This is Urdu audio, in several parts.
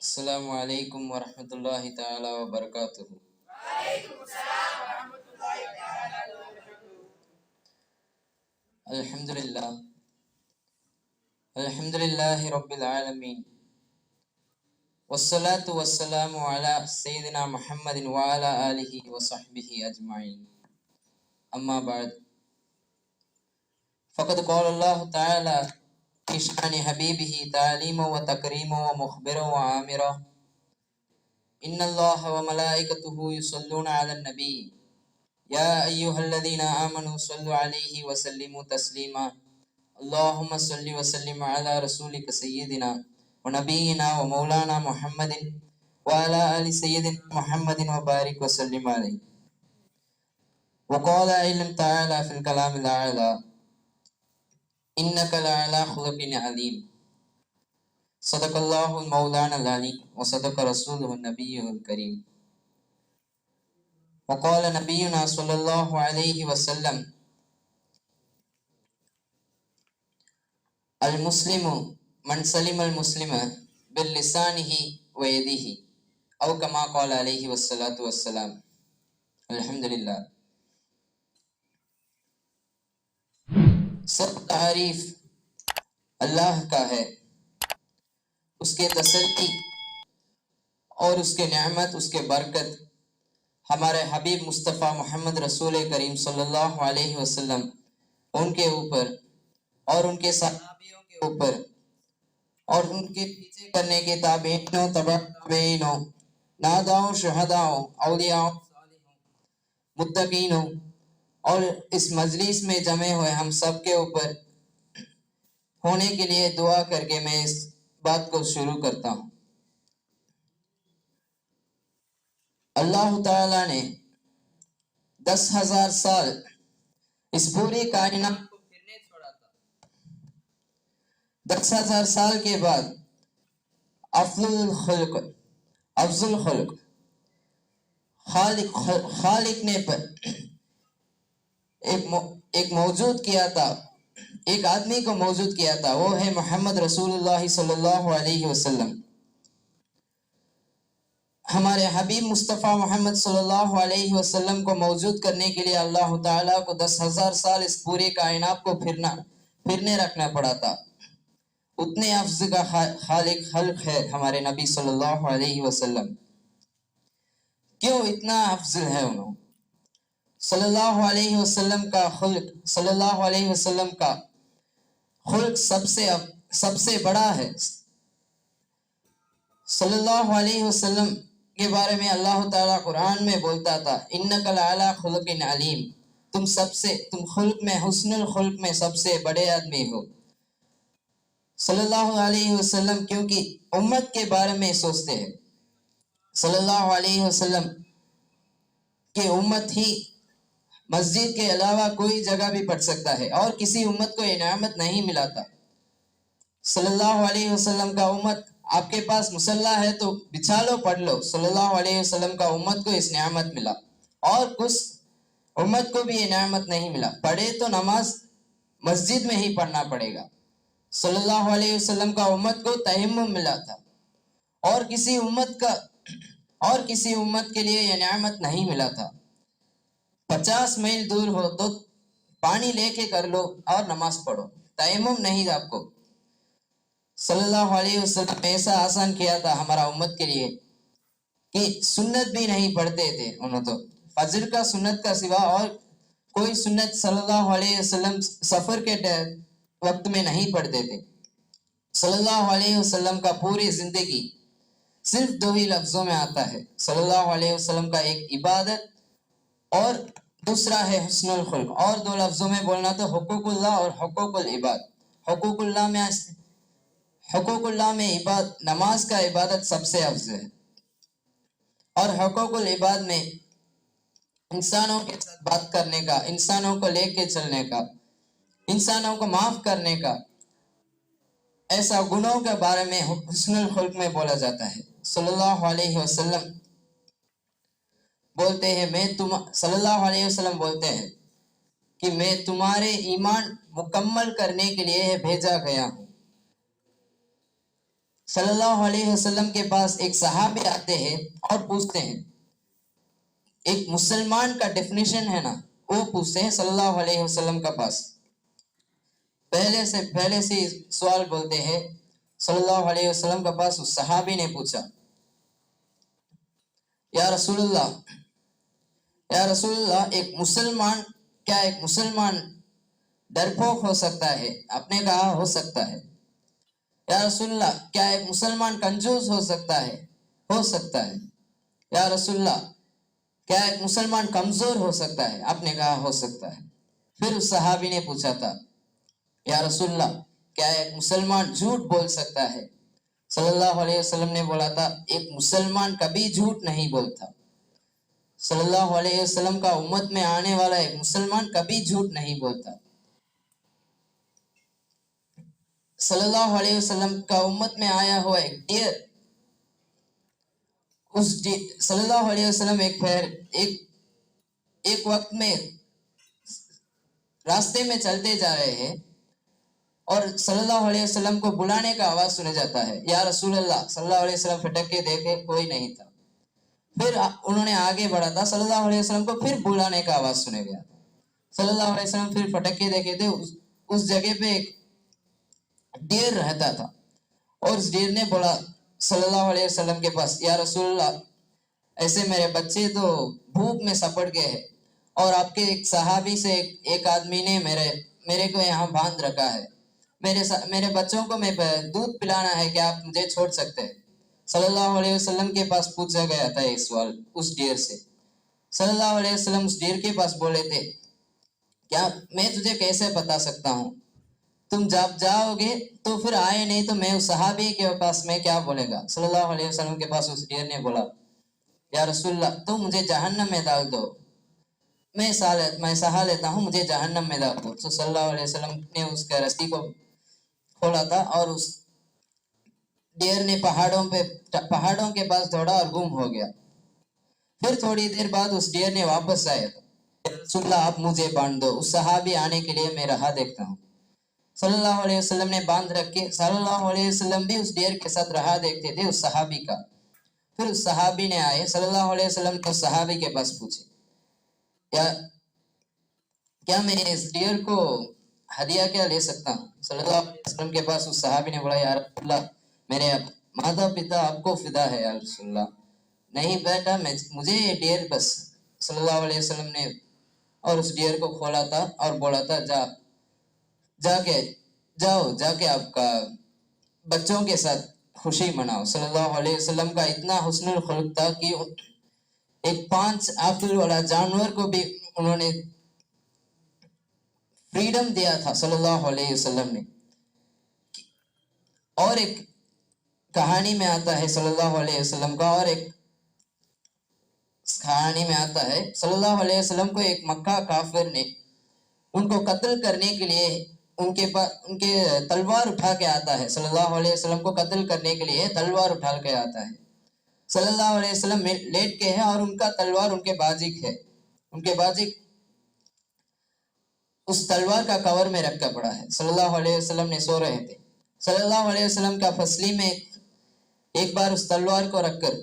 السلام علیکم ورحمۃ اللہ تعالی وبرکاتہ۔ الحمدللہ الحمدللہ رب العالمین، والصلاة والسلام علی سیدنا محمد وعلی آلہ وصحبہ اجمعین، اما بعد، فقد قال اللہ تعالی فی شأن حبیبہ تعلیما و تکریما و مخبرا و عامرا، ان اللہ وملائکتہ یصلون علی النبی یا ایہا الذین آمنوا صلوا علیہ وسلموا تسلیما، اللہم صلی وسلم علی رسولک سیدنا و نبینا و مولانا محمد وعلی آل سیدنا محمد وبارک وسلم علیہ۔ وقال علم تعالی فی الکلام الاعلی انک لعلی خلق عظیم، صدق اللہ مولانا العلی وصدق رسولہ النبی الکریم۔ وقال نبینا صلی اللہ علیہ وسلم المسلم من سلم المسلم باللسانہ ویدہ، او کما قال علیہ والصلاة والسلام۔ الحمدللہ، سب تعریف اللہ کا ہے، اس کے تسلی اور اس کے نعمت، اس کے برکت ہمارے حبیب مصطفیٰ محمد رسول کریم صلی اللہ علیہ وسلم ان کے اوپر اور ان کے صحابیوں کے اوپر اور ان کے پیچھے کرنے کے تابعینوں، تبع تابعینوں، ناداؤں، شہداؤں، اولیاءوں، صالحوں، متقینوں اور اس مجلس میں جمع ہوئے ہم سب کے اوپر ہونے کے لیے دعا کر کے میں اس بات کو شروع کرتا ہوں۔ اللہ تعالیٰ نے 10,000 سال اس پوری کائنات کو پھرنے چھوڑا تھا۔ 10,000 سال کے بعد افضل خلق خالق نے ایک موجود کیا تھا، ایک آدمی کو موجود کیا تھا، وہ ہے محمد رسول اللہ صلی اللہ علیہ وسلم۔ ہمارے حبیب مصطفیٰ محمد صلی اللہ علیہ وسلم کو موجود کرنے کے لیے اللہ تعالیٰ کو 10,000 سال اس پوری کائنات کو پھرنے رکھنا پڑا تھا۔ اتنے افضل کا خلق ہے ہمارے نبی صلی اللہ علیہ وسلم۔ کیوں اتنا افضل ہے انہوں؟ صلی اللہ علیہ وسلم کا خلق سب سے بڑا ہے۔ صلی اللہ علیہ وسلم کے بارے میں اللہ تعالیٰ قرآن میں بولتا تھا انک لعلی خلق علیم، تم خلق میں، حسن الخلق میں سب سے بڑے آدمی ہو۔ صلی اللہ علیہ وسلم کیونکہ امت کے بارے میں سوچتے ہیں، صلی اللہ علیہ وسلم کہ امت ہی مسجد کے علاوہ کوئی جگہ بھی پڑھ سکتا ہے، اور کسی امت کو یہ نعمت نہیں ملا تھا۔ صلی اللہ علیہ وسلم کا امت، آپ کے پاس مصلی ہے تو بچھا لو، پڑھ لو۔ صلی اللہ علیہ وسلم کا امت کو اس نعمت ملا، اور کچھ امت کو بھی یہ نعمت نہیں ملا۔ پڑھے تو نماز مسجد میں ہی پڑھنا پڑے گا۔ صلی اللہ علیہ وسلم کا امت کو تیمم ملا تھا، اور کسی امت کے لیے یہ نعمت نہیں ملا تھا۔ 50 میل دور ہو تو پانی لے کے کر لو اور نماز پڑھو، تیمم نہیں آپ کو۔ صلی اللہ علیہ وسلم نے ایسا آسان کیا تھا ہمارا امت کے لیے کہ سنت بھی نہیں پڑھتے تھے انہوں، تو فجر کا سنت کا سوا اور کوئی سنت صلی اللہ علیہ وسلم سفر کے وقت میں نہیں پڑھتے تھے۔ صلی اللہ علیہ وسلم کا پوری زندگی صرف 2 ہی لفظوں میں آتا ہے۔ صلی اللہ علیہ وسلم کا ایک عبادت اور دوسرا ہے حسن الخلق، اور 2 لفظوں میں بولنا تو حقوق اللہ اور حقوق العباد۔ حقوق اللہ میں نماز کا عبادت سب سے افضل ہے، اور حقوق العباد میں انسانوں کے ساتھ بات کرنے کا، انسانوں کو لے کے چلنے کا، انسانوں کو معاف کرنے کا، ایسا گناہوں کے بارے میں حسن الخلق میں بولا جاتا ہے۔ صلی اللہ علیہ وسلم بولتے ہیں صلی اللہ علیہ وسلم بولتے ہیں کہ میں تمہارے ایمان مکمل کرنے کے لیے بھیجا گیا ہوں۔ صلی اللہ علیہ وسلم کے پاس ایک صحابی آتے ہیں اور پوچھتے ہیں، ایک مسلمان کا ڈیفینیشن ہے نا، وہ پوچھتے ہیں صلی اللہ علیہ وسلم کا پاس۔ پہلے سے سوال بولتے ہیں صلی اللہ علیہ وسلم کا پاس اس صحابی نے پوچھا، یا رسول اللہ ایک مسلمان ڈرپوک ہو سکتا ہے؟ آپ نے کہا ہو سکتا ہے۔ یا رسول اللہ کیا ایک مسلمان کنجوس ہو سکتا ہے؟ ہو سکتا ہے۔ یا رسول اللہ کیا ایک مسلمان کمزور ہو سکتا ہے؟ آپ نے کہا ہو سکتا ہے۔ پھر اس صحابی نے پوچھا تھا، یا رسول اللہ کیا ایک مسلمان جھوٹ بول سکتا ہے؟ صلی اللہ علیہ وسلم نے بولا تھا، ایک مسلمان کبھی جھوٹ نہیں بولتا۔ صلی اللہ علیہ وسلم کا امت میں آنے والا ایک مسلمان کبھی جھوٹ نہیں بولتا۔ صلی اللہ علیہ وسلم کا امت میں آیا ہوا ایک ڈیئر، صلی اللہ علیہ وسلم ایک وقت میں راستے میں چلتے جا رہے ہیں اور صلی اللہ علیہ وسلم کو بلانے کا آواز سنا جاتا ہے، یا رسول اللہ۔ صلی اللہ علیہ وسلم پھٹک کے دیکھے، کوئی نہیں تھا۔ پھر انہوں نے آگے بڑھا تھا، صلی اللہ علیہ وسلم کو پھر بلانے کا آواز سنے گیا۔ صلی اللہ علیہ وسلم پھر پھٹک کے دیکھے تھے، اس جگہ پہ ایک ڈیر رہتا تھا، اور اس ڈیر نے بولا صلی اللہ علیہ وسلم کے پاس، یا رسول اللہ ایسے میرے بچے تو بھوک میں سپڑ گئے ہیں، اور آپ کے ایک صحابی سے ایک آدمی نے میرے کو یہاں باندھ رکھا ہے، میرے بچوں کو میں دودھ پلانا ہے، کیا آپ مجھے چھوڑ سکتے ہیں؟ صلی اللہ علیہ وسلم کے پاس پوچھا گیا تھا یہ سوال اس ڈیر سے۔ صلی اللہ علیہ وسلم اس ڈیر کے پاس بولے تھے، کیا میں تجھے کیسے بتا سکتا ہوں؟ تم جب جاؤ گے تو پھر آئے نہیں تو میں اس صحابی کے پاس میں کیا بولے گا؟ صلی اللہ علیہ وسلم کے پاس اس ڈیر نے بولا، یا رسول اللہ تم مجھے جہنم میں ڈال دو، میں سہا لیتا ہوں، مجھے جہنم میں ڈال دو۔ تو صلی اللہ علیہ وسلم نے اس کے رسی کو کھولا تھا اور اس ڈیر نے پہاڑوں کے پاس دوڑا اور گم ہو گیا۔ پھر تھوڑی دیر بعد اس ڈیر نے واپس آیا، رسول اللہ آپ مجھے باندھ دو، اس صحابی آنے کے لیے میں راہ دیکھتا ہوں۔ صلی اللہ علیہ وسلم نے باندھ رکھے، صلی اللہ علیہ وسلم بھی اس ڈیر کے ساتھ راہ دیکھتے تھے اس صحابی کا۔ پھر اس صحابی نے آئے، صلی اللہ علیہ وسلم کو صحابی کے پاس پوچھے، کیا میں اس ڈیر کو ہدیہ کیا لے سکتا ہوں؟ صلی اللہ علیہ وسلم کے پاس اس صحابی نے بولا، یا رسول اللہ میرے ماتا پتا آپ کو فدا ہے یا رسول اللہ، نہیں بیٹا مجھے یہ ڈیر بس۔ صلی اللہ علیہ وسلم نے اور اس ڈیر کو کھولا تھا اور بولا تھا، جا کے آپ کا بچوں کے ساتھ خوشی مناؤ۔ صلی اللہ علیہ وسلم کا اتنا حسن الخلق تھا کہ ایک 5 آفل والا جانور کو بھی انہوں نے فریڈم دیا تھا صلی اللہ علیہ وسلم نے۔ اور ایک کہانی میں آتا ہے صلی اللہ علیہ وسلم کا، اور ایک کہانی میں آتا ہے صلی اللہ علیہ وسلم کو ایک مکہ کافر نے ان کو قتل کرنے کے لیے ان کے تلوار اٹھا کے آتا ہے، صلی اللہ علیہ وسلم کو قتل کرنے کے لیے تلوار اٹھا کے آتا ہے۔ صلی اللہ علیہ وسلم لیٹ کے ہیں اور ان کا تلوار ان کے بازی ہے، ان کے بازی اس تلوار کا کور میں رکھا پڑا ہے۔ صلی اللہ علیہ وسلم نے سو رہے تھے، صلی اللہ علیہ وسلم کا فصلی میں ایک بار اس تلوار کو رکھ کر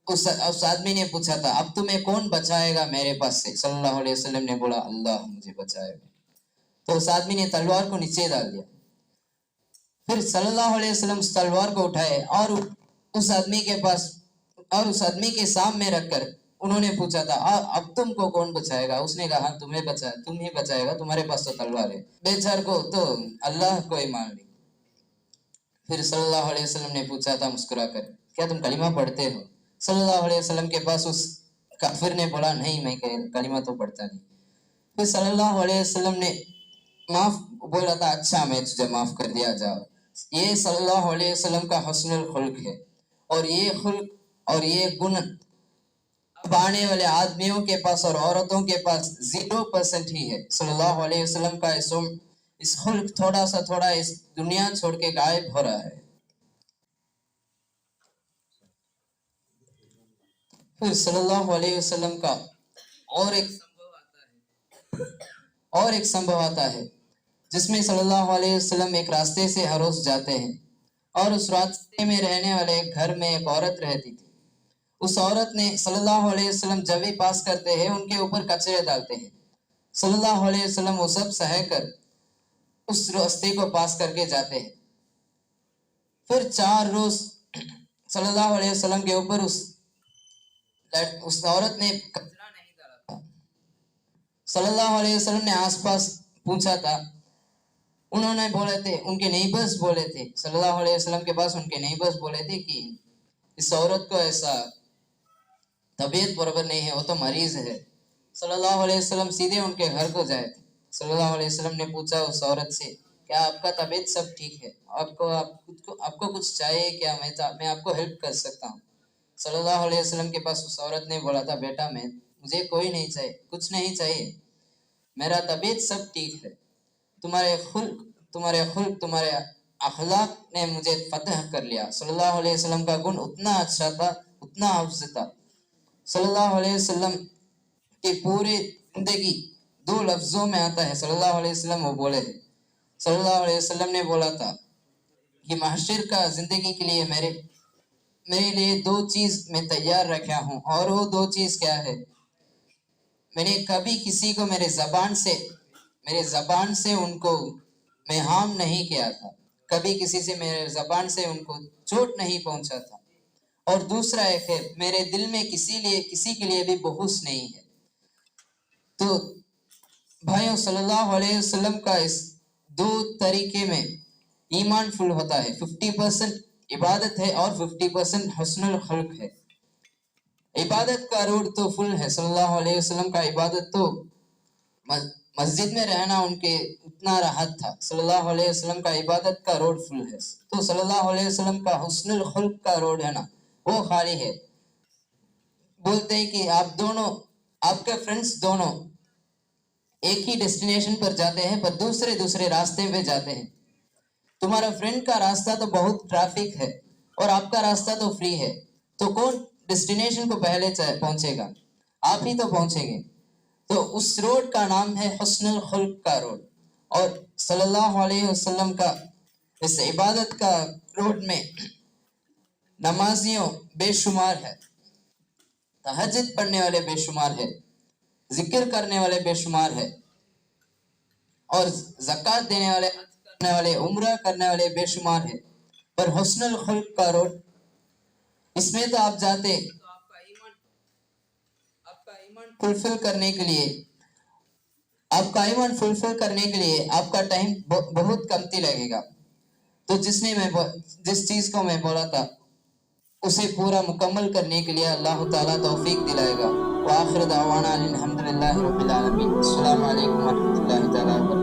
اس آدمی نے پوچھا تھا، اب تمہیں کون بچائے گا میرے پاس سے؟ صلی اللہ علیہ وسلم نے بولا، اللہ مجھے بچائے گا۔ تو اس آدمی نے تلوار کو نیچے ڈال دیا۔ پھر صلی اللہ علیہ وسلم اس تلوار کو اٹھائے اور اس آدمی کے سامنے رکھ کر انہوں نے پوچھا تھا، اب تم کو کون بچائے گا؟ اس نے کہا تم ہی بچائے گا، تمہارے پاس تو تلوار ہے۔ بیچار کو تو اللہ کو ہی مان لی۔ پھر صلی اللہ علیہ وسلم نے پوچھا تھا مسکرا کر، کیا تم کلمہ پڑھتے ہو؟ صلی اللہ علیہ وسلم کے پاس اس کافر نے بولا، نہیں میں کلمہ تو پڑھتا نہیں۔ پھر صلی اللہ علیہ وسلم نے بولا تھا، اچھا میں تجھے معاف کر دیا جاؤ۔ یہ صلی اللہ علیہ وسلم کا حسن الخلق ہے، اور یہ خلق اور یہ گن اب آنے والے آدمیوں کے پاس اور عورتوں کے پاس 0% ہی ہے. صلی اللہ علیہ وسلم کا اس خلق تھوڑا سا تھوڑا اس دنیا چھوڑ کے غائب ہو رہا ہے. پھر صلی اللہ علیہ وسلم کا اور ایک سمبھو آتا ہے جس میں صلی اللہ علیہ وسلم ایک راستے سے ہر روز جاتے ہیں اور اس راستے میں رہنے والے ایک گھر میں ایک عورت رہتی تھی. اس عورت نے صلی اللہ علیہ وسلم جب بھی پاس کرتے ہیں ان کے اوپر کچرے ڈالتے ہیں. صلی اللہ علیہ وسلم وہ سب سہے کر اس راستے کو پاس کر کے جاتے ہیں. پھر 4 روز صلی اللہ علیہ وسلم کے اوپر اس عورت نے کچرا نہیں ڈالا تھا. صلی اللہ علیہ وسلم نے آس پاس پوچھا تھا. انہوں نے بولے تھے، ان کے نیبرز بولے تھے، صلی اللہ علیہ وسلم کے پاس ان کے نیبرز بولے تھے کہ اس عورت کو ایسا طبیعت برابر نہیں ہے، وہ تو مریض ہے. صلی اللہ علیہ وسلم سیدھے ان کے گھر کو جائے تھے. صلی اللہ علیہ وسلم نے پوچھا اس عورت سے، کیا آپ کا طبیعت سب ٹھیک ہے؟ آپ کو کچھ چاہیے کیا؟ میں آپ کو ہیلپ کر سکتا ہوں. صلی اللہ علیہ وسلم کے پاس اس عورت نے بولا تھا، بیٹا مجھے کوئی نہیں چاہیے، کچھ نہیں چاہیے، میرا طبیعت سب ٹھیک ہے. تمہارے خلق تمہارے اخلاق نے مجھے فتح کر لیا. صلی اللہ علیہ وسلم کا گن اتنا اچھا تھا، اتنا افضل تھا. صلی اللہ علیہ وسلم کی پوری زندگی 2 لفظوں میں آتا ہے. صلی اللہ علیہ وسلم وہ بولے تھے، صلی اللہ علیہ وسلم نے بولا تھا کہ محشر کا زندگی کے لیے میرے لیے 2 چیز میں تیار رکھا ہوں، اور وہ 2 چیز کیا ہے؟ میں نے کبھی کسی کو میرے زبان سے ان کو میں ہارم نہیں کیا تھا، کبھی کسی سے میرے زبان سے ان کو چوٹ نہیں پہنچا تھا، اور دوسرا ایک ہے میرے دل میں کسی کے لیے بھی بغض نہیں ہے. تو بھائیوں، صلی اللہ علیہ وسلم کا اس 2 طریقے میں ایمان فل ہوتا ہے. 50% عبادت ہے اور 50% حسن الخلق ہے. عبادت کا روڈ تو فل ہے. صلی اللہ علیہ وسلم کا عبادت تو مسجد میں رہنا ان کے اتنا راحت تھا. صلی اللہ علیہ وسلم کا عبادت کا روڈ فل ہے. تو صلی اللہ علیہ وسلم کا حسن الخلق کا روڈ ہے نا، وہ خالی ہے. بولتے ہیں کہ آپ کے فرینڈس دونوں ایک ہی ڈیسٹینیشن پر جاتے ہیں پر دوسرے راستے پہ جاتے ہیں. تمہارا فرینڈ کا راستہ تو بہت ٹریفک ہے اور آپ کا راستہ تو فری ہے، تو کون ڈیسٹینیشن کو پہلے پہنچے گا؟ آپ ہی تو پہنچیں گے. تو اس روڈ کا نام ہے حسن الخلق کا روڈ. اور صلی اللہ علیہ وسلم کا اس عبادت کا روڈ میں نمازیوں بے شمار ہے، تہجد پڑھنے والے بے شمار ہے، ذکر کرنے والے بے شمار ہے، اور زکوٰۃ دینے والے، حج کرنے والے، عمرہ کرنے والے بے شمار ہے. پر حسن الخلق کا روڈ، اس میں تو آپ جاتے تو آپ کا ایمان فلفل کرنے کے لیے آپ کا ٹائم بہت کمتی لگے گا. تو جس چیز کو میں بولا تھا اسے پورا مکمل کرنے کے لیے اللہ تعالیٰ توفیق دلائے گا. وآخر دعوانا الحمدللہ رب العالمین. السلام علیکم ورحمۃ اللہ تعالیٰ.